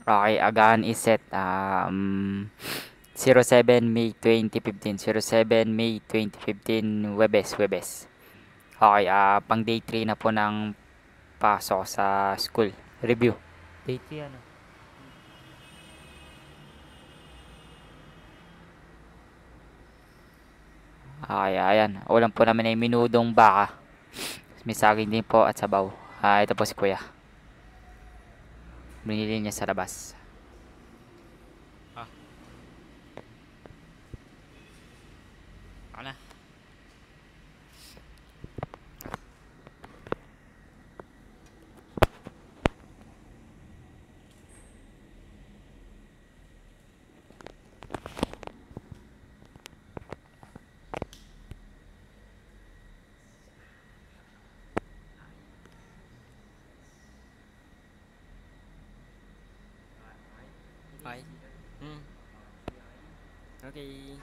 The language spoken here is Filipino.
Okay, agahan is set 07 May 2015, 07 May 2015, Webes. Okay, pang day 3 na po ng pasok sa school. Review. Day 3 ano? Okay, ayan. Ulam po namin ay minudong baka. May saging din po at sabaw. Ito po si Kuya. Binili niya sa labas. Ah, ako na. Okay. Hmm. Okay.